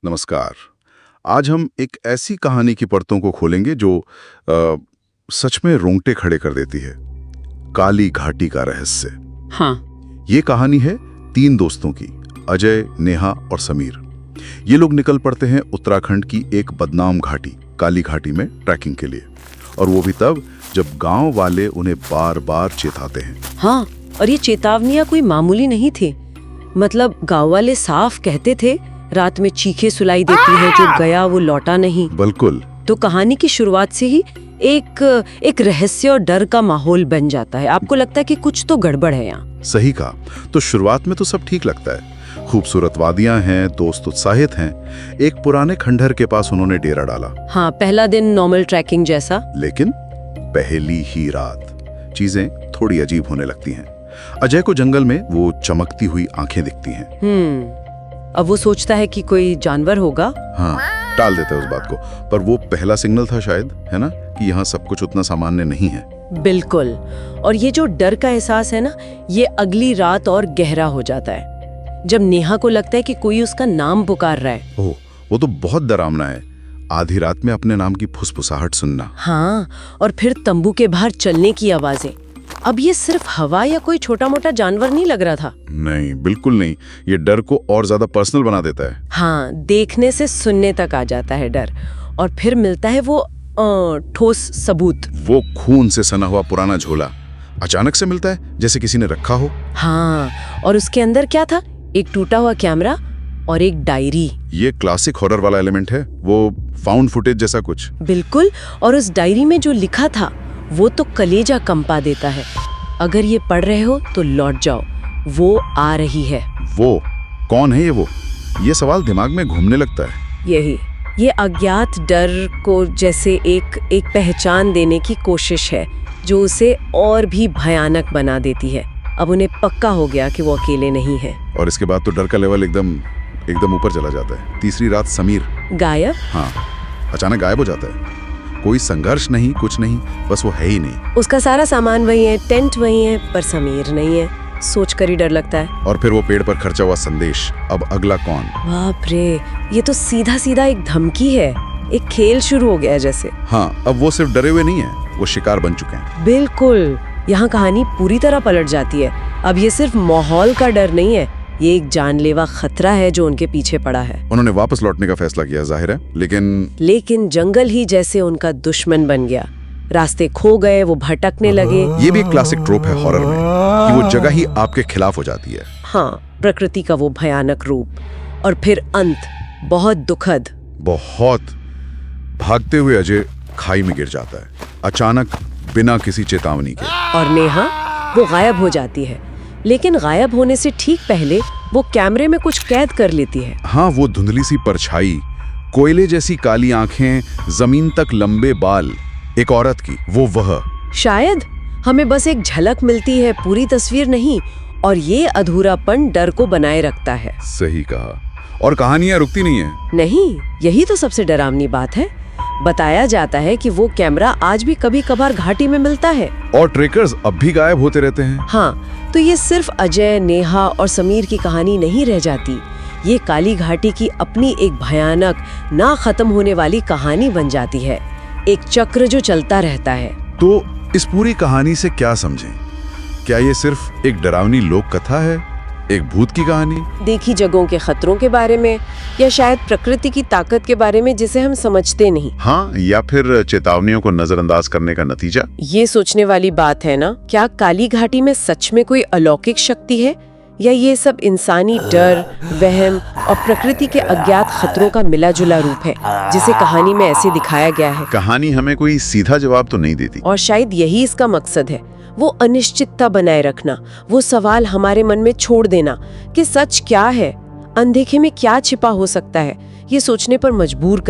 नमस्कार। आज हम एक ऐसी कहानी की परतों को खोलेंगे जो सच में रोंगटे खड़े कर देती है। काली घाटी का रहस्य। हाँ। ये कहानी है 3 दोस्तों की, अजय, नेहा और समीर। ये लोग निकल पड़ते हैं उत्तराखंड की एक बदनाम घाटी, काली घाटी में ट्रैकिंग के लिए, और वो भी तब जब गांव वाले उन्हें बार बार चेताते हैं। हाँ, और ये चेतावनियां कोई मामूली नहीं थी। मतलब गांव वाले साफ कहते थे, रात में चीखें सुनाई देती है, जो गया वो लौटा नहीं। बिल्कुल। तो कहानी की शुरुआत से ही एक रहस्य और डर का माहौल बन जाता है। आपको लगता है कि कुछ तो गड़बड़ है यहाँ। सही कहा। तो शुरुआत में तो सब ठीक लगता है, खूबसूरत वादियां हैं, दोस्त उत्साहित हैं। एक पुराने खंडहर के पास उन्होंने डेरा डाला। हाँ, पहला दिन नॉर्मल ट्रैकिंग जैसा। लेकिन पहली ही रात चीजें थोड़ी अजीब होने लगती हैं। अजय को जंगल में वो चमकती हुई आंखें दिखती हैं। अब वो सोचता है कि कोई जानवर होगा। हाँ, टाल देता है उस बात को, पर वो पहला सिग्नल था शायद, है ना, कि यहाँ सब कुछ उतना सामान्य नहीं है। बिल्कुल। और ये जो डर का एहसास है ना, ये अगली रात और गहरा हो जाता है, जब नेहा को लगता है कि कोई उसका नाम पुकार रहा है। ओह, वो तो बहुत डरावना है। आधी रात में अपने नाम की फुसफुसाहट सुनना। हाँ, और फिर तंबू के बाहर चलने की आवाजें। अब ये सिर्फ हवा या कोई छोटा मोटा जानवर नहीं लग रहा था। नहीं, बिल्कुल नहीं। ये डर को और ज्यादा पर्सनल बना देता है। हाँ, देखने से सुनने तक आ जाता है डर। और फिर मिलता है वो ठोस सबूत। वो खून से सना हुआ पुराना झोला अचानक से मिलता है, जैसे किसी ने रखा हो। हाँ, और उसके अंदर क्या था? एक टूटा हुआ कैमरा और एक डायरी। ये क्लासिक हॉरर वाला एलिमेंट है, वो फाउंड फुटेज जैसा कुछ। बिल्कुल। और उस डायरी में जो लिखा था वो तो कलेजा कंपा देता है। अगर ये पढ़ रहे हो तो लौट जाओ, वो आ रही है। वो कौन है ये सवाल दिमाग में घूमने लगता है। यही, ये अज्ञात डर को जैसे एक पहचान देने की कोशिश है, जो उसे और भी भयानक बना देती है। अब उन्हें पक्का हो गया कि वो अकेले नहीं है। और इसके बाद तो डर का लेवल एकदम ऊपर चला जाता है। तीसरी रात समीर गायब। हाँ, अचानक गायब हो जाता है। कोई संघर्ष नहीं, कुछ नहीं, बस वो है ही नहीं। उसका सारा सामान वही है, टेंट वही है, पर समीर नहीं है। सोचकर ही डर लगता है। और फिर वो पेड़ पर खर्चा हुआ संदेश। अब अगला कौन? बाप रे, ये तो सीधा सीधा एक धमकी है। एक खेल शुरू हो गया है जैसे। हाँ, अब वो सिर्फ डरे हुए नहीं है, वो शिकार बन चुके हैं। बिल्कुल। यहाँ कहानी पूरी तरह पलट जाती है। अब ये सिर्फ माहौल का डर नहीं है, ये एक जानलेवा खतरा है जो उनके पीछे पड़ा है। उन्होंने वापस लौटने का फैसला किया, जाहिर है, लेकिन जंगल ही जैसे उनका दुश्मन बन गया। रास्ते खो गए, वो भटकने लगे। ये भी एक क्लासिक ट्रोप है हॉरर में, कि वो जगह ही आपके खिलाफ हो जाती है। हाँ, प्रकृति का वो भयानक रूप। और फिर अंत बहुत दुखद। बहुत। भागते हुए अजय खाई में गिर जाता है, अचानक, बिना किसी चेतावनी के। और नेहा, वो गायब हो जाती है। लेकिन गायब होने से ठीक पहले वो कैमरे में कुछ कैद कर लेती है। हाँ, वो धुंधली सी परछाई, कोयले जैसी काली आंखें, जमीन तक लंबे बाल, एक औरत की। वह शायद हमें बस एक झलक मिलती है, पूरी तस्वीर नहीं। और ये अधूरापन डर को बनाए रखता है। सही कहा। और कहानियां रुकती नहीं है। नहीं, यही तो सबसे डरावनी बात है। बताया जाता है कि वो कैमरा आज भी कभी कभार घाटी में मिलता है, और ट्रेकर्स अब भी गायब होते रहते हैं। हाँ, तो ये सिर्फ अजय, नेहा और समीर की कहानी नहीं रह जाती। ये काली घाटी की अपनी एक भयानक, ना खत्म होने वाली कहानी बन जाती है। एक चक्र जो चलता रहता है। तो इस पूरी कहानी से क्या समझें? क्या ये सिर्फ एक डरावनी लोक कथा है, एक भूत की कहानी, देखी जगहों के खतरों के बारे में, या शायद प्रकृति की ताकत के बारे में जिसे हम समझते नहीं? हाँ, या फिर चेतावनियों को नजरअंदाज करने का नतीजा? ये सोचने वाली बात है ना, क्या काली घाटी में सच में कोई अलौकिक शक्ति है, या ये सब इंसानी डर, वहम और प्रकृति के अज्ञात खतरों का मिला जुला रूप है, जिसे कहानी में ऐसे दिखाया गया है? कहानी हमें कोई सीधा जवाब तो नहीं देती, और शायद यही इसका मकसद है, वो अनिश्चितता बनाए रखना, वो सवाल हमारे मन में छोड़ देना कि सच क्या है, अनदेखे में क्या छिपा हो सकता है, ये सोचने पर मजबूर